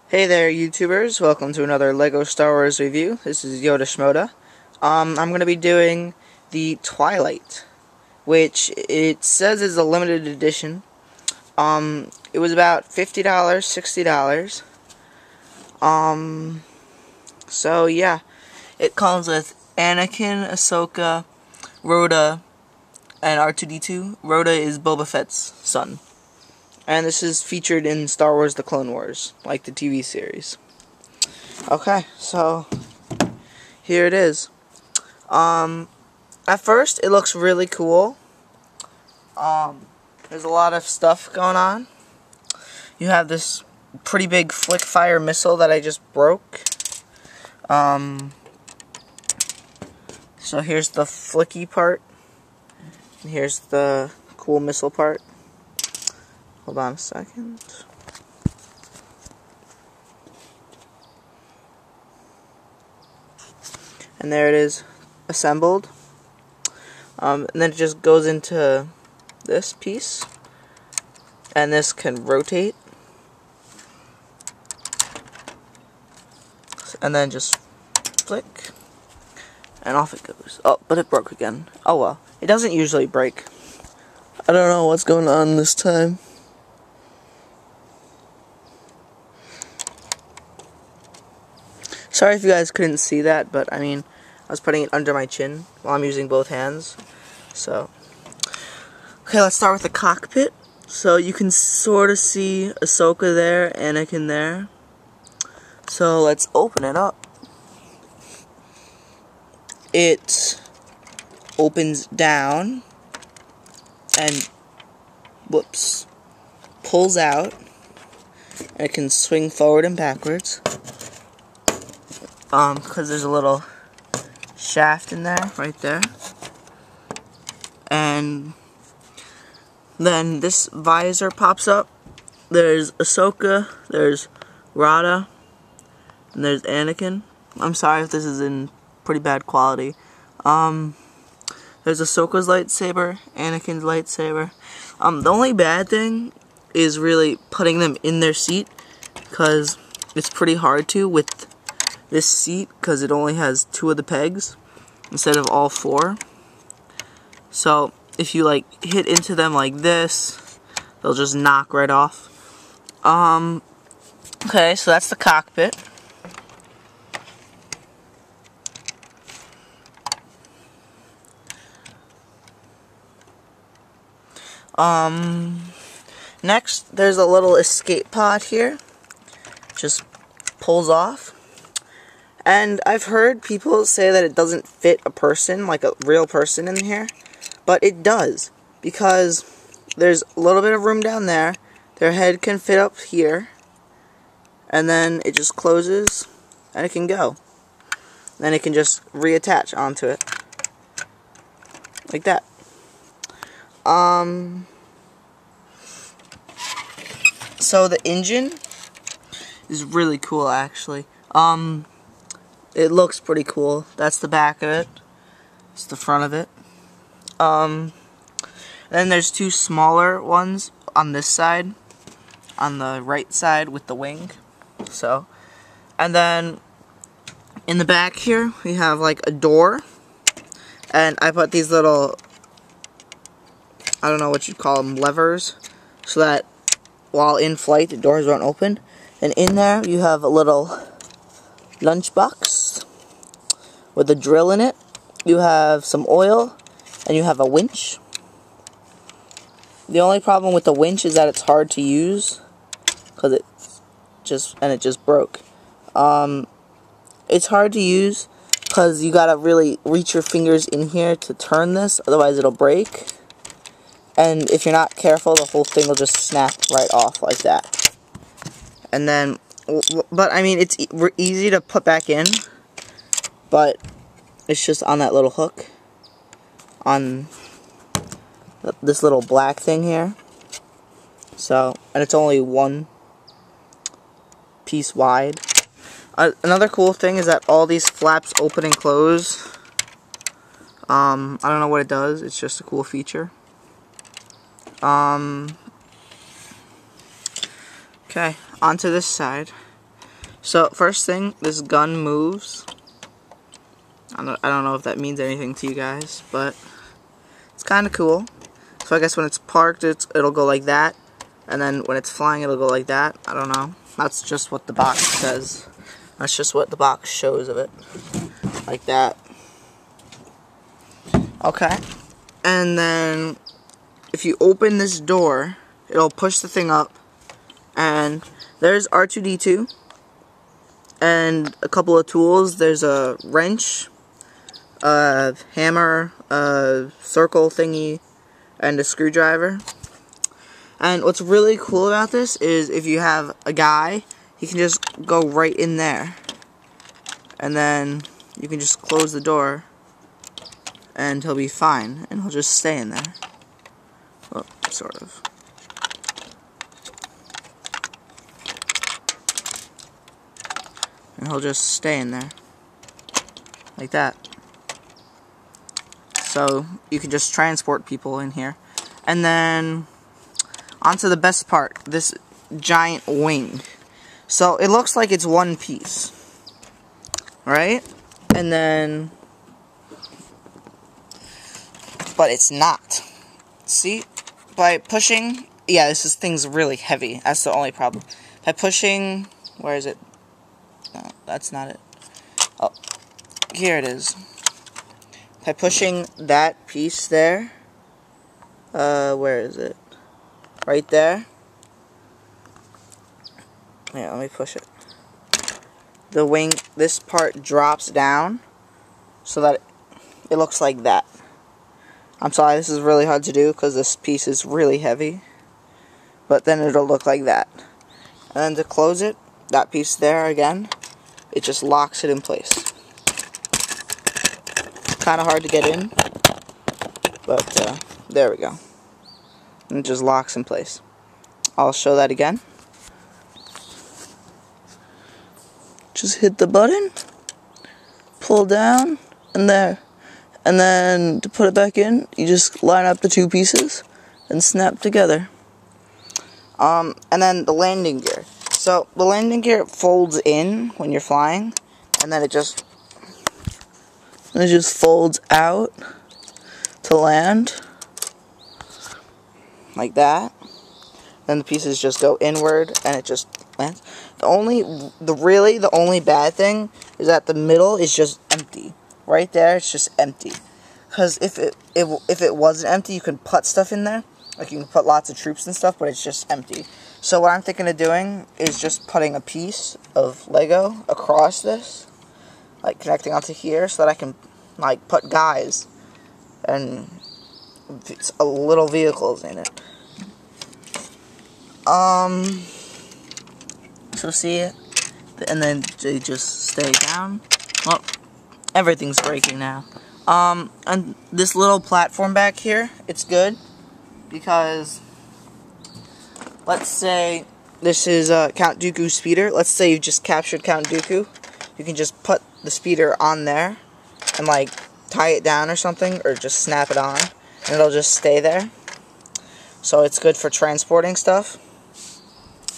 Hey there, YouTubers. Welcome to another LEGO Star Wars review. This is Yoda Shmoda. I'm going to be doing the Twilight, which it says is a limited edition. It was about $50, $60. So yeah, it comes with Anakin, Ahsoka, Rhoda, and R2-D2. Rhoda is Boba Fett's son. And this is featured in Star Wars The Clone Wars, like the TV series. Okay, so here it is. At first, it looks really cool. There's a lot of stuff going on. You have this pretty big flick fire missile that I just broke. So here's the flicky part. And here's the cool missile part. Hold on a second. And there it is, assembled. And then it just goes into this piece. And this can rotate. And then just flick. And off it goes. Oh, but it broke again. Oh well. It doesn't usually break. I don't know what's going on this time. Sorry if you guys couldn't see that, but I mean, I was putting it under my chin while I'm using both hands. So, okay, let's start with the cockpit. So you can sort of see Ahsoka there, Anakin there. So let's open it up. It opens down and, whoops, pulls out. And it can swing forward and backwards. Because there's a little shaft in there, right there. And then this visor pops up. There's Ahsoka, there's Rhoda, and there's Anakin. I'm sorry if this is in pretty bad quality. There's Ahsoka's lightsaber, Anakin's lightsaber. The only bad thing is really putting them in their seat, because it's pretty hard to with this seat, because it only has 2 of the pegs instead of all 4. So if you like hit into them like this, they'll just knock right off. Okay, so that's the cockpit. Next, there's a little escape pod here. Just pulls off. And I've heard people say that it doesn't fit a person, like a real person in here. But it does. Because there's a little bit of room down there. Their head can fit up here. And then it just closes. And it can go. Then it can just reattach onto it. Like that. So the engine is really cool, actually. It looks pretty cool. That's the back of it. It's the front of it. Then there's 2 smaller ones on this side, on the right side with the wing. So, and then in the back here we have like a door, and I put these little, I don't know what you'd call them, levers, so that while in flight the doors won't open. And in there you have a little lunchbox with a drill in it. You have some oil, and you have a winch. The only problem with the winch is that it's hard to use, because it just broke. It's hard to use because you gotta really reach your fingers in here to turn this, otherwise it'll break. And if you're not careful, the whole thing will just snap right off like that. And then, but I mean, it's easy to put back in, but it's just on that little hook on this little black thing here. So, and it's only 1 piece wide. Another cool thing is that all these flaps open and close. I don't know what it does. It's just a cool feature. Okay, onto this side. So first thing, this gun moves. I don't know if that means anything to you guys, but it's kind of cool. So I guess when it's parked, it'll go like that, and then when it's flying, it'll go like that. I don't know. That's just what the box says. That's just what the box shows of it, like that. Okay, and then if you open this door, it'll push the thing up, and there's R2-D2 and a couple of tools. There's a wrench, a hammer, a circle thingy, and a screwdriver. And what's really cool about this is if you have a guy, he can just go right in there, and then you can just close the door and he'll be fine, and he'll just stay in there. Well, sort of. And he'll just stay in there like that. So you can just transport people in here. And then onto the best part, this giant wing. So it looks like it's one piece, right? And then, but it's not. See, by pushing, yeah, this thing's really heavy. That's the only problem. By pushing, where is it? No, that's not it. Oh, here it is. By pushing that piece there, where is it? Right there. Yeah, let me push it. The wing, this part drops down so that it looks like that. I'm sorry, this is really hard to do because this piece is really heavy. But then it'll look like that. And then to close it, that piece there again, it just locks it in place. Kind of hard to get in, but there we go. And it just locks in place. I'll show that again. Just hit the button, pull down, and there. And then to put it back in, you just line up the two pieces and snap together. And then the landing gear. So the landing gear folds in when you're flying, and then it just folds out to land like that. Then the pieces just go inward and it just lands. The only bad thing is that the middle is just empty. Right there, it's just empty. Because if it wasn't empty, you could put stuff in there. Like you can put lots of troops and stuff, but it's just empty. So what I'm thinking of doing is just putting a piece of Lego across this, like connecting onto here, so that I can like put guys and little vehicles in it. So see it, and then they just stay down. Well, everything's breaking now. And this little platform back here, it's good because let's say this is Count Dooku's speeder. Let's say you've just captured Count Dooku. You can just put the speeder on there and like tie it down or something, or just snap it on, and it'll just stay there. So it's good for transporting stuff.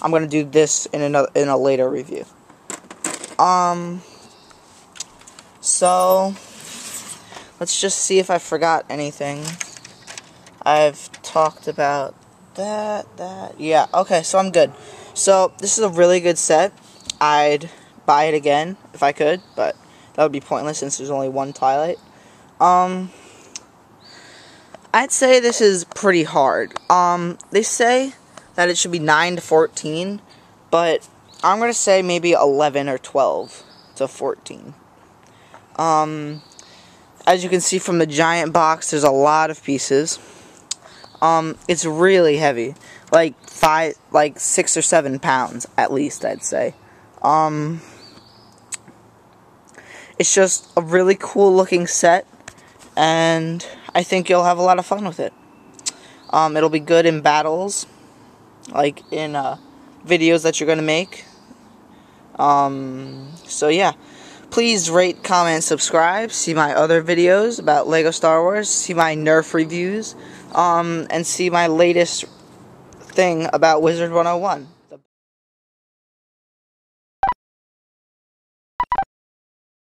I'm gonna do this in a later review. So let's just see if I forgot anything. I've talked about that. Yeah, okay, so I'm good. So this is a really good set. I'd buy it again if I could, but that would be pointless since there's only one Twilight. I'd say this is pretty hard. They say that it should be 9 to 14, but I'm going to say maybe 11 or 12 to 14. As you can see from the giant box, there's a lot of pieces. It's really heavy, like 6 or 7 pounds at least, I'd say. It's just a really cool looking set, and I think you'll have a lot of fun with it. It'll be good in battles, like in videos that you're going to make. So yeah, please rate, comment, subscribe, see my other videos about LEGO Star Wars, see my Nerf reviews, and see my latest thing about Wizard 101.